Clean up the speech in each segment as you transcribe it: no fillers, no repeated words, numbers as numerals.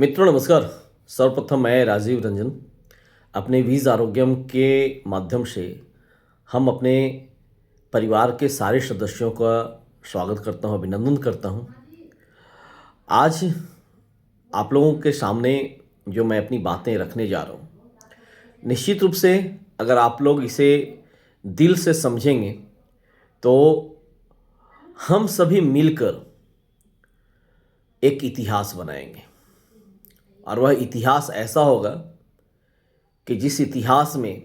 मित्रों नमस्कार। सर्वप्रथम मैं राजीव रंजन अपने वीज आरोग्यम के माध्यम से हम अपने परिवार के सारे सदस्यों का स्वागत करता हूं, अभिनंदन करता हूं। आज आप लोगों के सामने जो मैं अपनी बातें रखने जा रहा हूं, निश्चित रूप से अगर आप लोग इसे दिल से समझेंगे तो हम सभी मिलकर एक इतिहास बनाएंगे। और वह इतिहास ऐसा होगा कि जिस इतिहास में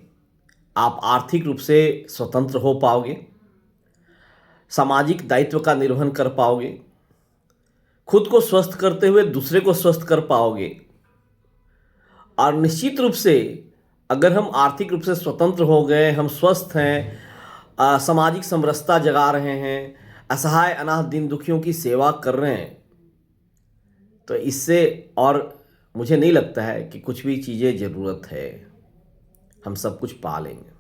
आप आर्थिक रूप से स्वतंत्र हो पाओगे, सामाजिक दायित्व का निर्वहन कर पाओगे, खुद को स्वस्थ करते हुए दूसरे को स्वस्थ कर पाओगे। और निश्चित रूप से अगर हम आर्थिक रूप से स्वतंत्र हो गए, हम स्वस्थ हैं, सामाजिक समरसता जगा रहे हैं, असहाय अनाथ दीन दुखियों की सेवा कर रहे हैं, तो इससे और मुझे नहीं लगता है कि कुछ भी चीज़ें ज़रूरत है। हम सब कुछ पा लेंगे।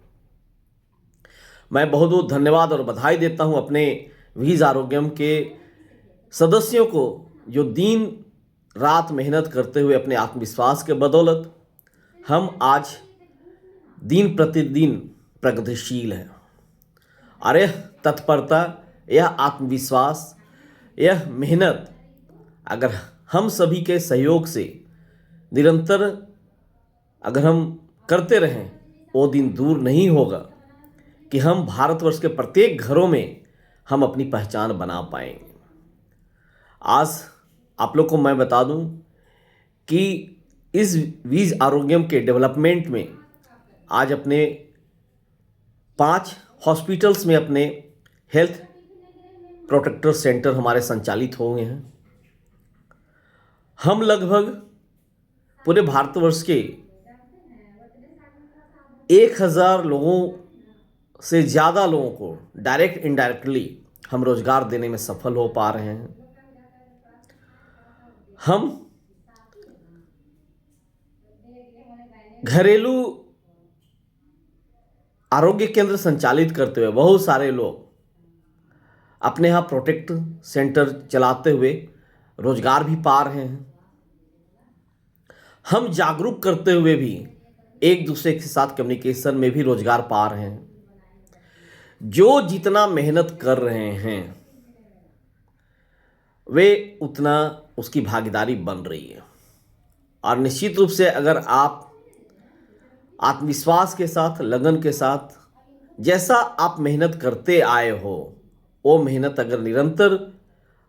मैं बहुत बहुत धन्यवाद और बधाई देता हूं अपने वीज आरोग्यम के सदस्यों को, जो दिन रात मेहनत करते हुए अपने आत्मविश्वास के बदौलत हम आज दिन प्रतिदिन प्रगतिशील हैं। और यह तत्परता, यह आत्मविश्वास, यह मेहनत अगर हम सभी के सहयोग से निरंतर अगर हम करते रहें, वो दिन दूर नहीं होगा कि हम भारतवर्ष के प्रत्येक घरों में हम अपनी पहचान बना पाएंगे। आज आप लोग को मैं बता दूं कि इस वीज आरोग्यम के डेवलपमेंट में आज अपने 5 हॉस्पिटल्स में अपने हेल्थ प्रोटेक्टर सेंटर हमारे संचालित हो गए हैं। हम लगभग पूरे भारतवर्ष के 1000 लोगों से ज़्यादा लोगों को डायरेक्ट इनडायरेक्टली हम रोजगार देने में सफल हो पा रहे हैं। हम घरेलू आरोग्य केंद्र संचालित करते हुए बहुत सारे लोग अपने यहाँ प्रोटेक्ट सेंटर चलाते हुए रोजगार भी पा रहे हैं। हम जागरूक करते हुए भी एक दूसरे के साथ कम्युनिकेशन में भी रोजगार पा रहे हैं। जो जितना मेहनत कर रहे हैं वे उतना उसकी भागीदारी बन रही है। और निश्चित रूप से अगर आप आत्मविश्वास के साथ, लगन के साथ जैसा आप मेहनत करते आए हो, वो मेहनत अगर निरंतर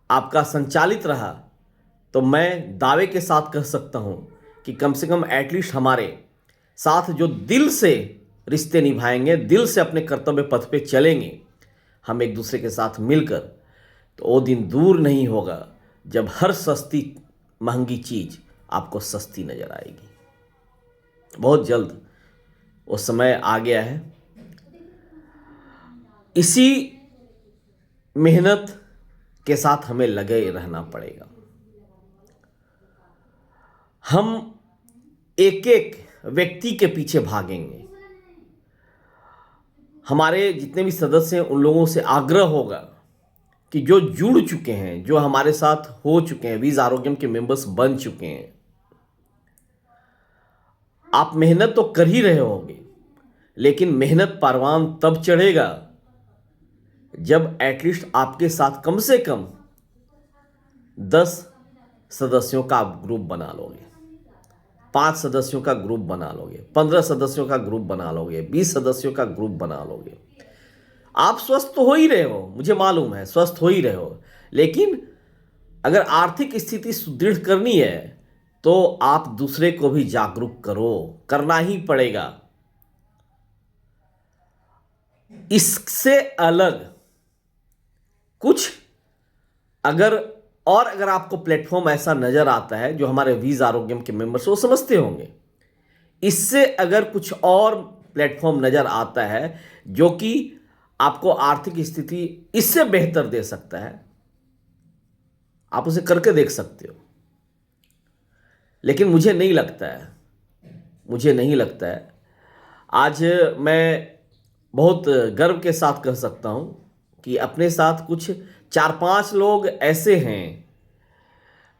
आपका संचालित रहा, तो मैं दावे के साथ कह सकता हूं कि कम से कम एटलीस्ट हमारे साथ जो दिल से रिश्ते निभाएंगे, दिल से अपने कर्तव्य पथ पे चलेंगे, हम एक दूसरे के साथ मिलकर, तो वो दिन दूर नहीं होगा जब हर सस्ती महंगी चीज़ आपको सस्ती नज़र आएगी। बहुत जल्द वो समय आ गया है। इसी मेहनत के साथ हमें लगे रहना पड़ेगा। हम एक एक व्यक्ति के पीछे भागेंगे। हमारे जितने भी सदस्य हैं उन लोगों से आग्रह होगा कि जो जुड़ चुके हैं, जो हमारे साथ हो चुके हैं, वीज आरोग्यम के मेंबर्स बन चुके हैं, आप मेहनत तो कर ही रहे होंगे, लेकिन मेहनत परवान तब चढ़ेगा जब एटलीस्ट आपके साथ कम से कम 10 सदस्यों का आप ग्रुप बना लोगे, 5 सदस्यों का ग्रुप बना लोगे, 15 सदस्यों का ग्रुप बना लोगे, 20 सदस्यों का ग्रुप बना लोगे। आप स्वस्थ तो हो ही रहे हो, मुझे मालूम है स्वस्थ हो ही रहे हो, लेकिन अगर आर्थिक स्थिति सुदृढ़ करनी है तो आप दूसरे को भी जागरूक करो, करना ही पड़ेगा। इससे अलग कुछ अगर आपको प्लेटफॉर्म ऐसा नजर आता है, जो हमारे वीज आरोग्यम के मेंबर्स वो समझते होंगे, इससे अगर कुछ और प्लेटफॉर्म नजर आता है जो कि आपको आर्थिक स्थिति इससे बेहतर दे सकता है, आप उसे करके देख सकते हो। लेकिन मुझे नहीं लगता है। आज मैं बहुत गर्व के साथ कह सकता हूं कि अपने साथ कुछ 4-5 लोग ऐसे हैं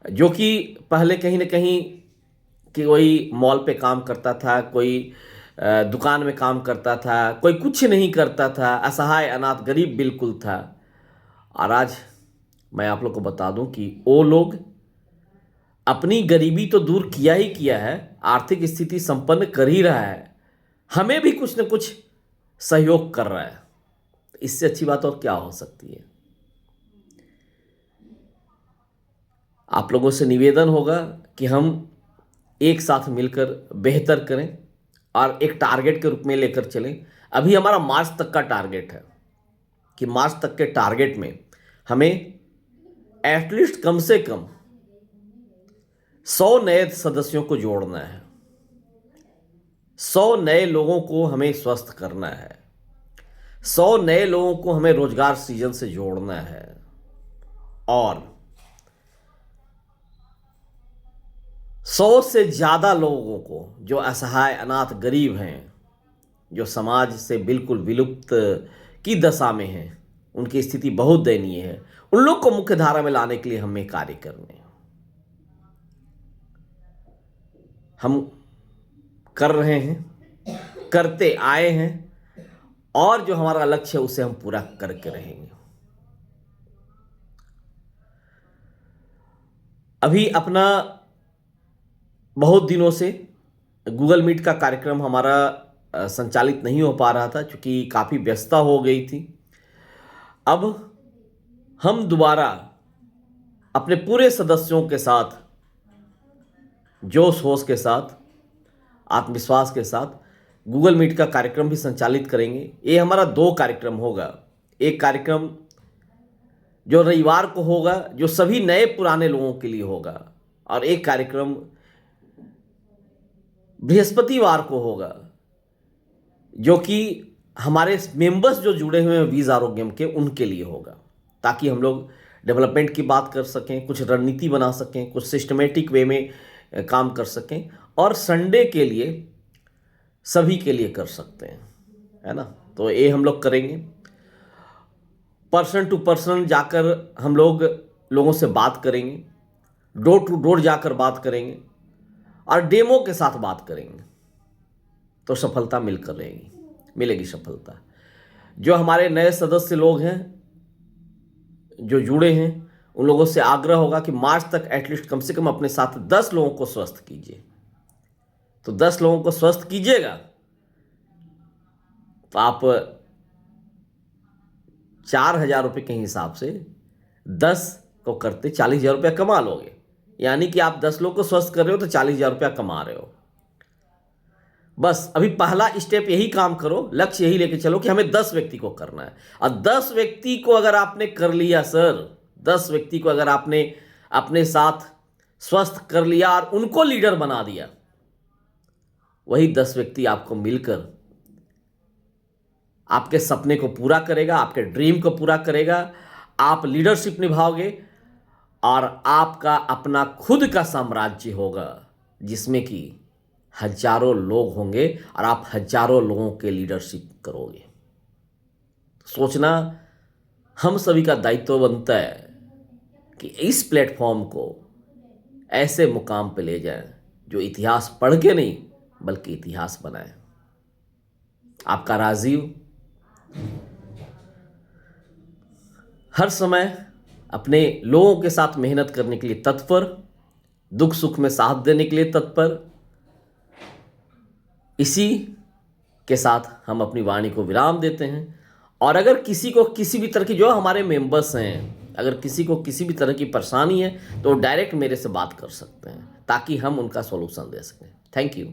जो कि पहले कहीं ना कहीं कि कोई मॉल पे काम करता था, कोई दुकान में काम करता था, कोई कुछ नहीं करता था, असहाय अनाथ गरीब बिल्कुल था। और आज मैं आप लोग को बता दूं कि वो लोग अपनी गरीबी तो दूर किया ही किया है, आर्थिक स्थिति संपन्न कर ही रहा है, हमें भी कुछ न कुछ सहयोग कर रहा है। इससे अच्छी बात और क्या हो सकती है। आप लोगों से निवेदन होगा कि हम एक साथ मिलकर बेहतर करें और एक टारगेट के रूप में लेकर चलें। अभी हमारा मार्च तक का टारगेट है कि मार्च तक के टारगेट में हमें एटलीस्ट कम से कम 100 नए सदस्यों को जोड़ना है, 100 नए लोगों को हमें स्वस्थ करना है, 100 नए लोगों को हमें रोजगार सृजन से जोड़ना है, और 100 से ज़्यादा लोगों को जो असहाय अनाथ गरीब हैं, जो समाज से बिल्कुल विलुप्त की दशा में हैं, उनकी स्थिति बहुत दयनीय है, उन लोग को मुख्य धारा में लाने के लिए हमें कार्य करने हैं। हम कर रहे हैं, करते आए हैं, और जो हमारा लक्ष्य है उसे हम पूरा करके रहेंगे। अभी अपना बहुत दिनों से गूगल मीट का कार्यक्रम हमारा संचालित नहीं हो पा रहा था, क्योंकि काफ़ी व्यस्तता हो गई थी। अब हम दोबारा अपने पूरे सदस्यों के साथ जोश होश के साथ, आत्मविश्वास के साथ गूगल मीट का कार्यक्रम भी संचालित करेंगे। ये हमारा 2 कार्यक्रम होगा। एक कार्यक्रम जो रविवार को होगा, जो सभी नए पुराने लोगों के लिए होगा, और एक कार्यक्रम बृहस्पतिवार को होगा, जो कि हमारे मेंबर्स जो जुड़े हुए हैं वीज आरोग्यम के, उनके लिए होगा, ताकि हम लोग डेवलपमेंट की बात कर सकें, कुछ रणनीति बना सकें, कुछ सिस्टमेटिक वे में काम कर सकें, और संडे के लिए सभी के लिए कर सकते हैं, है ना। तो ये हम लोग करेंगे। पर्सन टू पर्सन जाकर हम लोग लोगों से बात करेंगे, डोर टू डोर जाकर बात करेंगे, और डेमो के साथ बात करेंगे, तो सफलता मिलकर मिलेगी सफलता। जो हमारे नए सदस्य लोग हैं जो जुड़े हैं, उन लोगों से आग्रह होगा कि मार्च तक एटलीस्ट कम से कम अपने साथ 10 लोगों को स्वस्थ कीजिए। तो 10 लोगों को स्वस्थ कीजिएगा तो आप 4,000 रुपये के हिसाब से 10 को करते 40,000 रुपया कमा लोगे। यानी कि आप 10 लोग को स्वस्थ कर रहे हो तो 40,000 रुपया कमा रहे हो। बस अभी पहला स्टेप यही काम करो, लक्ष्य यही लेके चलो कि हमें 10 व्यक्ति को करना है। और 10 व्यक्ति को अगर आपने कर लिया सर, 10 व्यक्ति को अगर आपने अपने साथ स्वस्थ कर लिया और उनको लीडर बना दिया, वही 10 व्यक्ति आपको मिलकर आपके सपने को पूरा करेगा, आपके ड्रीम को पूरा करेगा। आप लीडरशिप निभाओगे और आपका अपना खुद का साम्राज्य होगा, जिसमें कि हजारों लोग होंगे और आप हजारों लोगों के लीडरशिप करोगे। सोचना हम सभी का दायित्व बनता है कि इस प्लेटफॉर्म को ऐसे मुकाम पे ले जाएं जो इतिहास पढ़ के नहीं बल्कि इतिहास बनाए। आपका राजीव हर समय अपने लोगों के साथ मेहनत करने के लिए तत्पर, दुख सुख में साथ देने के लिए तत्पर। इसी के साथ हम अपनी वाणी को विराम देते हैं। और अगर किसी को किसी भी तरह की, जो हमारे मेंबर्स हैं, अगर किसी को किसी भी तरह की परेशानी है तो डायरेक्ट मेरे से बात कर सकते हैं, ताकि हम उनका सॉल्यूशन दे सकें। Thank you.